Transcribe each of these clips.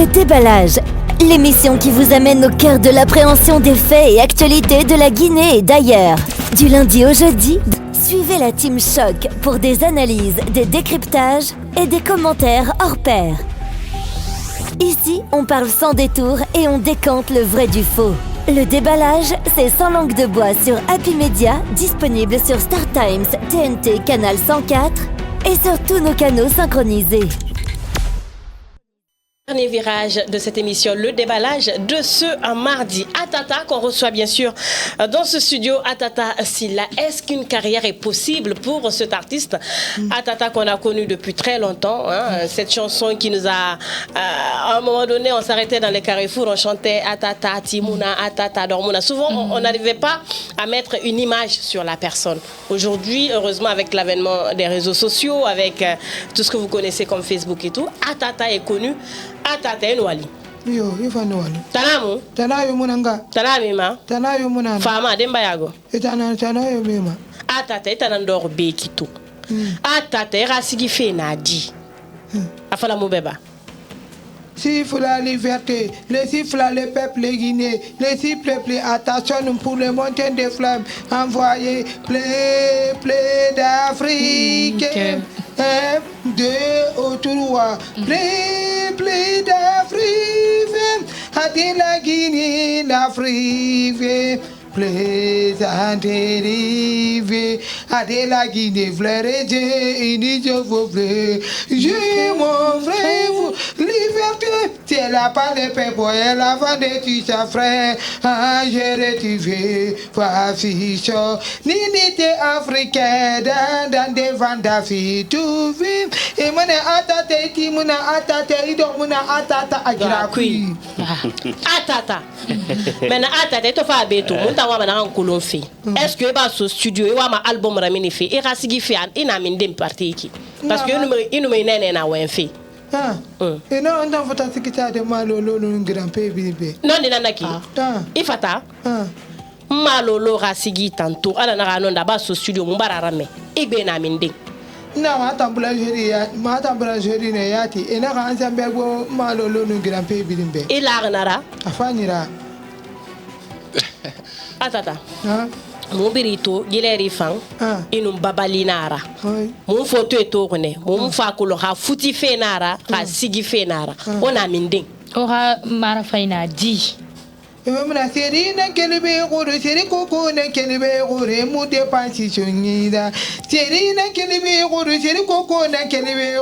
Le déballage, l'émission qui vous amène au cœur de l'appréhension des faits et actualités de la Guinée et d'ailleurs. Du lundi au jeudi, suivez la Team Choc pour des analyses, des décryptages et des commentaires hors pair. Ici, on parle sans détour et on décante le vrai du faux. Le déballage, c'est sans langue de bois sur Happy Media, disponible sur Star Times, TNT, Canal 104 et sur tous nos canaux synchronisés. Dernier virage de cette émission, le déballage de ce mardi. Atata, qu'on reçoit bien sûr dans ce studio. Atata Sylla, est-ce qu'une carrière est possible pour cet artiste? Atata qu'on a connu depuis très longtemps, hein, cette chanson qui nous a... à un moment donné, on s'arrêtait dans les carrefours, on chantait Atata, Timuna, Atata, Dormuna. Souvent, on n'arrivait pas à mettre une image sur la personne. Aujourd'hui, heureusement, avec l'avènement des réseaux sociaux, avec tout ce que vous connaissez comme Facebook et tout, Atata est connu. Atata enwali. Yo, ifano wali. Tanamu? Tanayo munanga. Tanamima? Tanayo munana. Fama demba yago. Tanayo mema. Atata etanandor bekito. Atata erasigi fenadi. Afala mubeba. Siffle la liberté, le siffle le peuple guinéen, le siffle attention pour le montée des flammes, envoyez plein d'Afrique, deux au trois, plein d'Afrique, à la Guinée, l'Afrique. Plaisant dérivé, à la Guinée, fleuret, je vous plaît. Je mon frère, vous, liberté, c'est la part de peuple, et la fin de tu sa frère, j'ai retrouvé, pas fichon, l'unité africaine, dans des vents d'Afrique, tout vit, et mon atate, timuna atate, idomuna atata, agrakui. Atata. Maintenant, Atata, tu fais beto. Est-ce que va ce studio et ma album ramène fait et rasigi fait et n'a mis des parties qui parce que nous me n'en a un fait. Ah, et non, on a voté ce qui t'a demandé le grand pays. Non, il n'en a qui. Il faut ta. Malolo rasigi tantôt. Alors, on a d'abord ce studio Moubararame et ben amendé. Non, ma boulangerie ne yati et n'a rien à faire malolo le grand pays. Et là, on a. Afanira. Atata. Mon birito, gileri fan, inum babalinara. Mon photo est tourné, mon fakulo ha futi fenara, ha sigi fenara. On a minding. Ora marafaina di. Même la série n'a qu'elle est série coco n'a qu'elle est mou de pansitionnida. Série n'a qu'elle est série coco n'a qu'elle est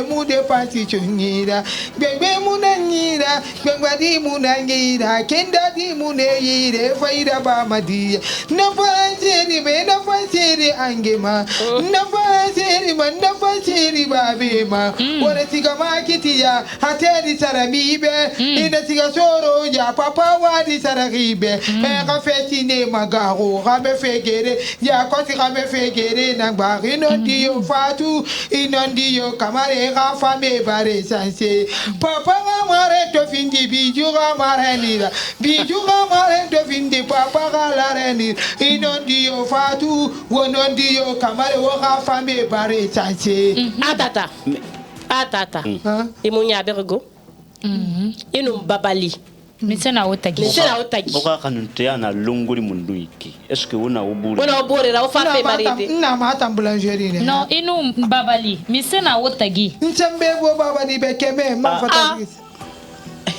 mou de pansitionnida. Bébé mounanida, bébé mounanida, kenda di mounayide, faïda bamadi. N'a pas série, mais n'a pas série angema. N'a pas série, mais n'a pas série babema. On est sigama kitia, hateri sarabibe, et n'a sigasoro ya papa wadi. Sararibe, rafetine magaro, rame fegere, ya koti rame fegere, nangba, inondio fatu, inondio kamare, rafame bare sanse. Papa ramare to findi, biju ramarenira, biju ramare to findi, papa rarenira, inondio fatu, wonondio kamare, rafame bare sanse. Atata, atata, imunya bergo, inum babali. Misena otagi. Misena otagi. Oka kanunte ana longori munduiki. Est-ce que una oburi? Una oburi la ofa fe marite. Na mata boulangerie ne. Non, inu babali. Misena otagi. Nsembe bo babali be keme ma fatagi.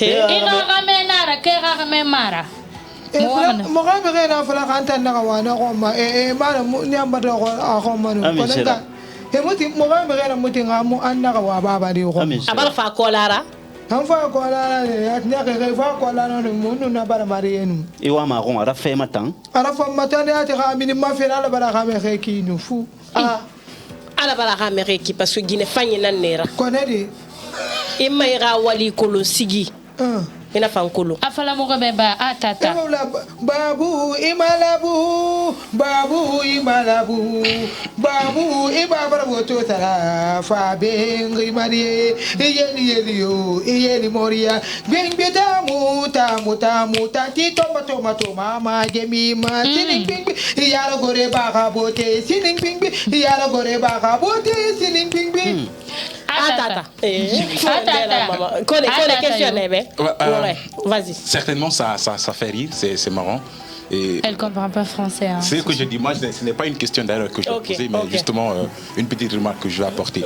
Ino ramenara ke ramemara. Mo ga be na fala kanta na wana ko ma mara nyamba do ko ma no konanga. Muti mo ga be na muti ngamu anna wa babali ko. Abal fa kolara. Anfa ko la ya nya ke fa ko la no munu na bara marienu e wa ma ron ara fe matan ya te ga mini ma fe la bara ga me ki nu fu ala bara ga me ki parce que gine fanyi nan nera ko ne di imma ira wali kolo sigi ina fankolo afala mo beba atata babu imalabu babu ibabara boto tara fa bengi marie yeli yo yeli moria bengi tamu ti tomato mama gemi ma sining ping yalo gore ba ga bote sining ping yalo gore ba ga bote sining ping Atata. Vas-y. Certainement, ça fait rire, c'est marrant. Et elle comprend pas français. Hein. C'est ce que je dis. Moi, ce n'est pas une question d'ailleurs que je vais poser, mais justement une petite remarque que je vais apporter.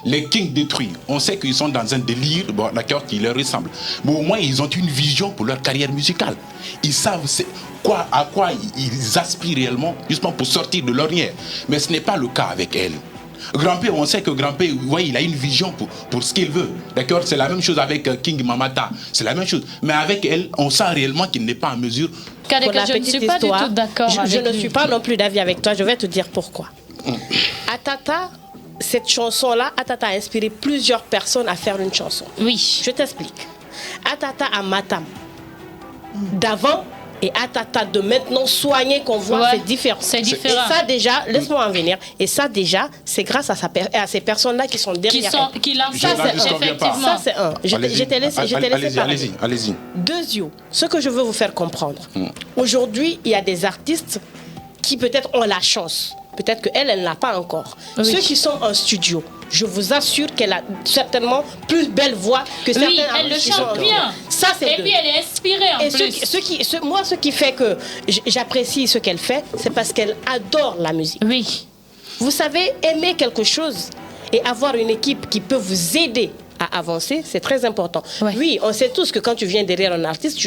Les Kings détruits, on sait qu'ils sont dans un délire, bon, d'accord, qui leur ressemble. Mais au moins, ils ont une vision pour leur carrière musicale. Ils savent à quoi ils aspirent réellement, justement pour sortir de l'ornière. Mais ce n'est pas le cas avec elle. Grand-P, on sait que Grand-P, ouais, il a une vision pour ce qu'il veut. D'accord, c'est la même chose avec King Mamata. C'est la même chose. Mais avec elle, on sent réellement qu'il n'est pas en mesure. Je ne suis pas du tout d'accord avec Je ne suis pas non plus d'avis avec toi. Je vais te dire pourquoi. Atata, cette chanson-là, Atata a inspiré plusieurs personnes à faire une chanson. Oui. Je t'explique. Atata à Matam d'avant et Atata de maintenant soigné qu'on voit, c'est différent. C'est différent. Et ça déjà, laisse-moi en venir. Et ça déjà, c'est grâce à ces personnes-là qui sont derrière. Qui lancent ça, effectivement. Ça c'est un. Je t'ai laissé parler. Allez-y. Deuxièmement, ce que je veux vous faire comprendre. Aujourd'hui, il y a des artistes qui peut-être ont la chance. Peut-être qu'elle, elle n'a pas encore. Oui. Ceux qui sont en studio, je vous assure qu'elle a certainement plus belle voix que certains artistes. Oui, elle le chante bien. Ça, c'est puis elle est inspirée en plus. Moi, ce qui fait que j'apprécie ce qu'elle fait, c'est parce qu'elle adore la musique. Oui. Vous savez, aimer quelque chose et avoir une équipe qui peut vous aider à avancer, c'est très important. Ouais. Oui, on sait tous que quand tu viens derrière un artiste,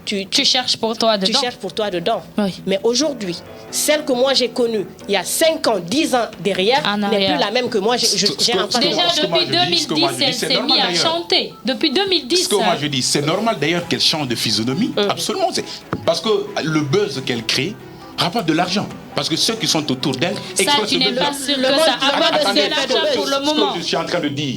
tu cherches pour toi dedans. Tu cherches pour toi dedans. Oui. Mais aujourd'hui, celle que moi j'ai connue il y a 5 ans, 10 ans derrière, n'est plus la même que moi j'ai en face de moi. Déjà depuis 2010, elle s'est mise à chanter. Depuis 2010. Ce que moi je dis, c'est normal d'ailleurs qu'elle change de physionomie. Absolument. Parce que le buzz qu'elle crée rapporte de l'argent. Parce que ceux qui sont autour d'elle exploitent ce buzz. Ça, tu n'es pas sûr que ça apporte de l'argent pour le moment. Ce que je suis en train de dire,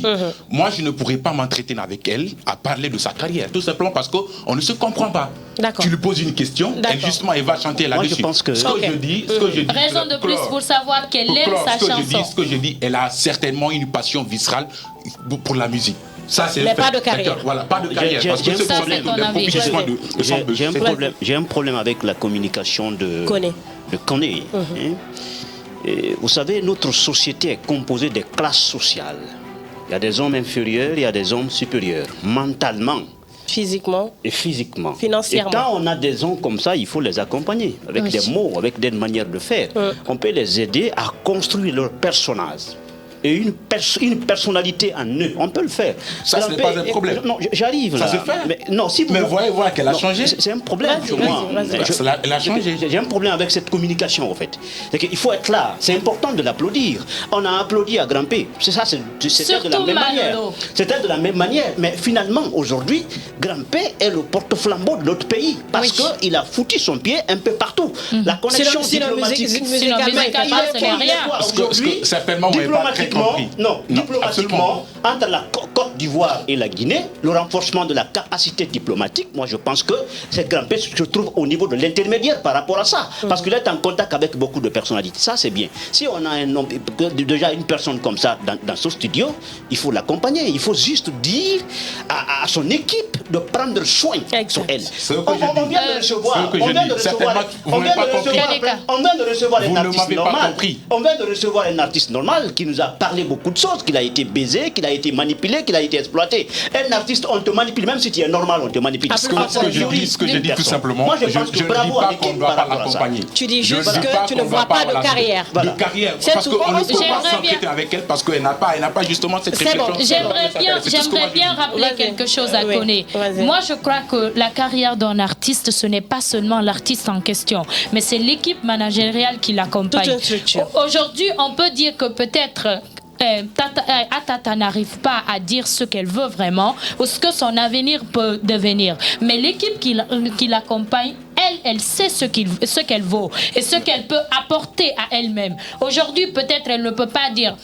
moi je ne pourrais pas m'entretenir avec elle à parler de sa carrière. Tout simplement parce qu'on ne se comprend pas. Tu lui poses une question, elle va chanter là-dessus. Moi je pense que... Ce que je dis... Raison de plus pour savoir qu'elle aime sa chanson. Ce que je dis, elle a certainement une passion viscérale pour la musique. Ça, mais pas de carrière. Voilà, pas de carrière. Parce que j'ai un problème avec la communication de Koné. Vous savez, notre société est composée des classes sociales. Il y a des hommes inférieurs, il y a des hommes supérieurs, mentalement. Physiquement. Et physiquement. Financièrement. Et quand on a des gens comme ça, il faut les accompagner avec des mots, avec des manières de faire. On peut les aider à construire leur personnage. Et une personnalité en eux, on peut le faire. Ça, ce n'est pas un problème. Non, j'arrive là. Ça se fait. Mais voyez voir qu'elle a changé. C'est un problème pour moi. Elle a changé. J'ai un problème avec cette communication, en fait. Il faut être là. C'est important de l'applaudir. On a applaudi à Grand-P. C'était de la même manière. C'était de la même manière. Mais finalement, aujourd'hui, Grand-P est le porte-flambeau de notre pays. Parce qu'il a foutu son pied un peu partout. La connexion diplomatique. Aujourd'hui, certainement, diplomatiquement, entre la Côte d'Ivoire et la Guinée, le renforcement de la capacité diplomatique, moi je pense que cette Grand-P se trouve au niveau de l'intermédiaire par rapport à ça. Parce qu'il est en contact avec beaucoup de personnalités. Ça, c'est bien. Si on a déjà une personne comme ça dans ce studio, il faut l'accompagner. Il faut juste dire à son équipe de prendre soin sur elle. On vient de recevoir un artiste normal qui nous a parlé beaucoup de choses, qu'il a été baisé, qu'il a été manipulé, qu'il a été exploité. Un artiste, on te manipule, même si tu es normal, on te manipule. Ce que je dis tout simplement, moi je pense que bravo à qu'on ne doit pas l'accompagner. Tu dis juste que tu ne vois pas de carrière. De carrière, parce qu'on ne peut pas s'enquêter avec elle, parce qu'elle n'a pas justement cette réflexion. J'aimerais bien rappeler quelque chose à Koné. Moi je crois que la carrière d'un artiste, ce n'est pas seulement l'artiste en question, mais c'est l'équipe managériale qui l'accompagne. Aujourd'hui, on peut dire que peut-être Atata n'arrive pas à dire ce qu'elle veut vraiment ou ce que son avenir peut devenir. Mais l'équipe qui l'accompagne, elle sait ce qu'elle vaut et ce qu'elle peut apporter à elle-même. Aujourd'hui, peut-être elle ne peut pas dire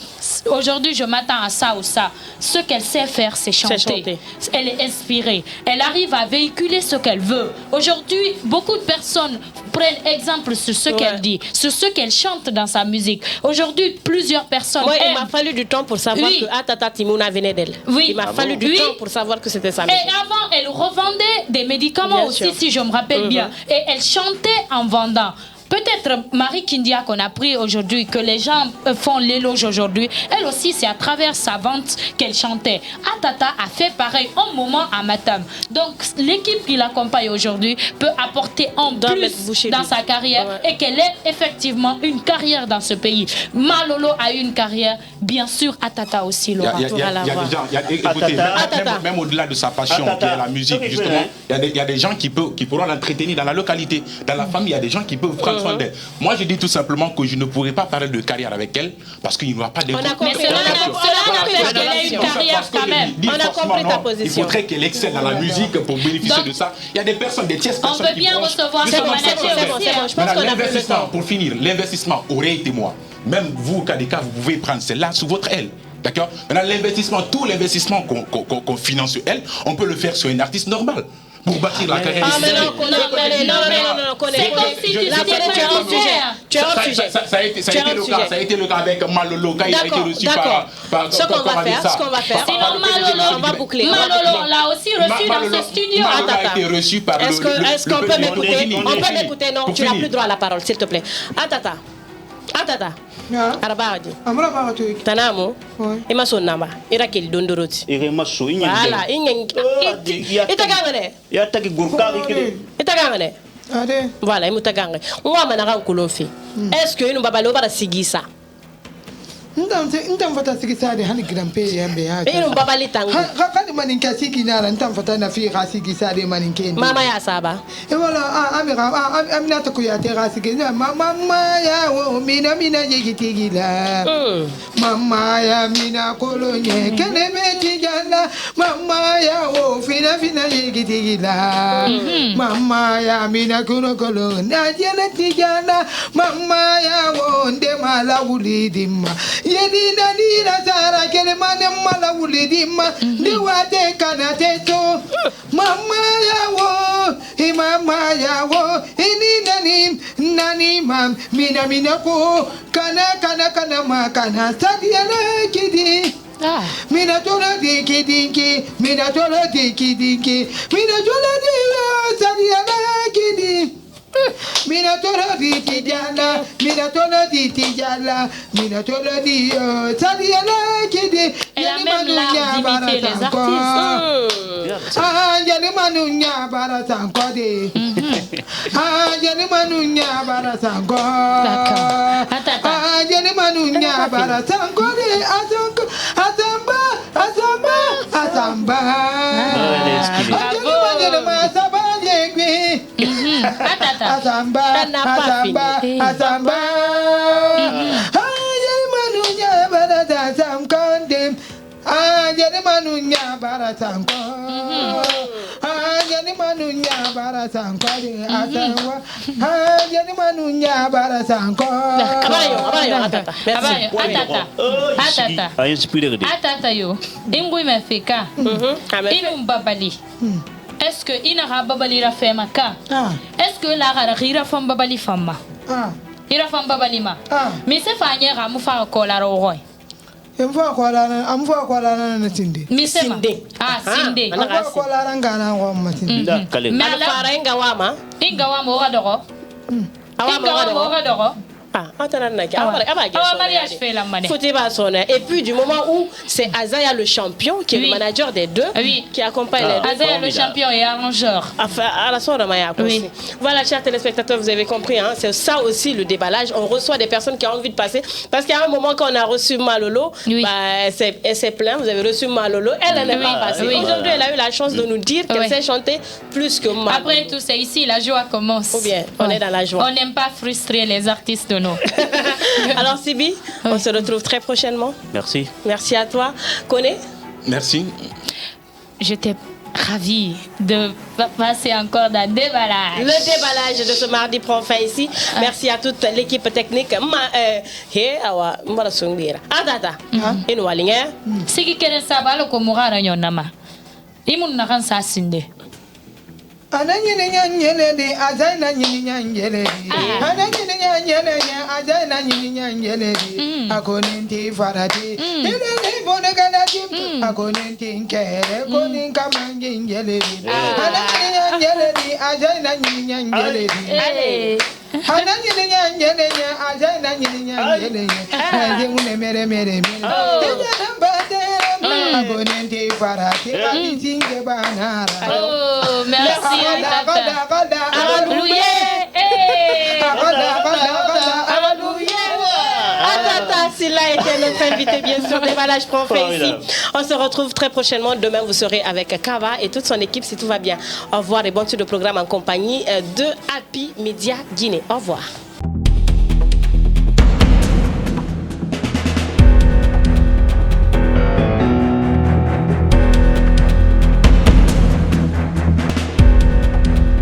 aujourd'hui je m'attends à ça ou ça. Ce qu'elle sait faire, c'est chanter. Elle est inspirée. Elle arrive à véhiculer ce qu'elle veut. Aujourd'hui, beaucoup de personnes prennent exemple sur ce qu'elle dit, sur ce qu'elle chante dans sa musique. Aujourd'hui, plusieurs personnes il m'a fallu du temps pour savoir que Atata Timouna venait d'elle. Il m'a fallu du temps pour savoir que c'était sa musique. Et avant, elle revendait des médicaments aussi, si je me rappelle bien. Et elle chantait en vendant. Peut-être Marie Kindia qu'on a pris aujourd'hui, que les gens font l'éloge aujourd'hui, elle aussi c'est à travers sa vente qu'elle chantait. Atata a fait pareil un moment à Matam. Donc l'équipe qui l'accompagne aujourd'hui peut apporter en plus dans sa carrière et qu'elle ait effectivement une carrière dans ce pays. Malolo a eu une carrière, bien sûr Atata aussi l'aura. Il y a des gens, même au-delà de sa passion qui est la musique, justement, il y a des gens qui pourront l'entretenir dans la localité, dans la famille, il y a des gens qui peuvent prendre soin d'elle. Moi je dis tout simplement que je ne pourrais pas parler de carrière avec elle parce qu'il n'y aura pas de... Mais cela n'empêche qu'elle ait une carrière quand même. On a compris ta position. Il faudrait qu'elle excelle dans la musique pour bénéficier de ça. Il y a des personnes, des tierces personnes on peut bien recevoir son manager. L'investissement, pour finir, l'investissement aurait été moi. Même vous, Kadeka, vous pouvez prendre celle-là sous votre aile. D'accord? Maintenant, l'investissement, tout l'investissement qu'on finance sur elle, on peut le faire sur un artiste normal. Pour bâtir la carrière. Ah, mais non, c'est comme si tu es hors sujet. Ça a été le cas avec Malolo, quand il a été reçu par... Ce qu'on va faire, sinon Malolo, on va boucler. Malolo, on l'a aussi reçu dans ce studio. Malolo a été reçu par Est-ce qu'on peut m'écouter? On peut m'écouter? Non, tu n'as plus droit à la parole, s'il te plaît. Atata. Arabaji. Tanamo. Ima sonamba. Ira keli dondoroti. Maso Voilà, itagangane. Ya taki gurkari kile. Itagangane. Voilà, imutagangane. Ngwa manaka nkulofi. Est-ce que nous babalo bara sigisa? Ntam fata sigi sade hani grampe yambe ya. Inu babali tangu. Kani maninka sigi nara ntam fata na fi sigi sade maninke. Mama ya saba. E wala amina to kuya te sigi mama ya wo mina yigitigila. Mama ya mina kolonye kene beti jala. Mama ya wo fina yigitigila. Mama ya mina kuno kolon na jela tijala. Mama ya wo ndema la wulidima. Yedina nina zara kele mane mala wulidima ni wate kana teto mama yawo ini nani mam mina ko kana ma kana sadiala kidi mina tola diki mina tola diki sadiala kidi mina tola di tijala sadiala kidi elle a même l'art d'imiter les artistes. Jani manunya barasanko de jani manunya barasanko jani manunya barasanko de asamba Asamba. Manunya barasan kondem. Ajani manunya barasan ko. Ajani manunya barasan ko de asawa. Ajani manunya barasan ko. Atata yo. Ingui me feka. Inum babali. Est-ce que inara babali ra fema ka? Est-ce que la rira fam babali fama? Ira fam babali ma. Mais c'est fanya ra mu fa ko la ro. Mfa kwa la na tinde. Sinde. Sinde. Mfa kwa la ngana wa matinde. Mais la fara inga wama ora doro. Ora doro. Et puis du moment où c'est Azaya le champion qui est le manager des deux, qui accompagne les deux. Azaya le champion et arrangeur. Voilà, chers téléspectateurs, vous avez compris, hein, c'est ça aussi le déballage. On reçoit des personnes qui ont envie de passer. Parce qu'à un moment, quand on a reçu Malolo, elle s'est plainte, vous avez reçu Malolo, elle n'est pas passée. Aujourd'hui, elle a eu la chance de nous dire qu'elle sait chanter plus que Malolo. Après tout, c'est ici, la joie commence. Ou bien, on est dans la joie. On n'aime pas frustrer les artistes de nous. Alors Sibi, on se retrouve très prochainement. Merci. Merci à toi. Koné. Merci. J'étais ravie de passer encore dans le déballage. Le déballage de ce mardi prend fin ici. Merci à toute l'équipe technique. Sigi keren sabalo ko mugara nyonama. Imun nakan sa sinde. Ananyele nyanyele azaina nyanyele ananyele nyanyele azaina nyanyele akonenti farati ele bona kanati akonenti kere konin kamangele ananyele nyanyele azaina nyanyele Oh, merci. Atata Sylla était notre invité, bien sûr, Déballage prend fait ici. On se retrouve très prochainement. Demain, vous serez avec Kava et toute son équipe si tout va bien. Au revoir et bonne suite de programme en compagnie de Happy Media Guinée. Au revoir.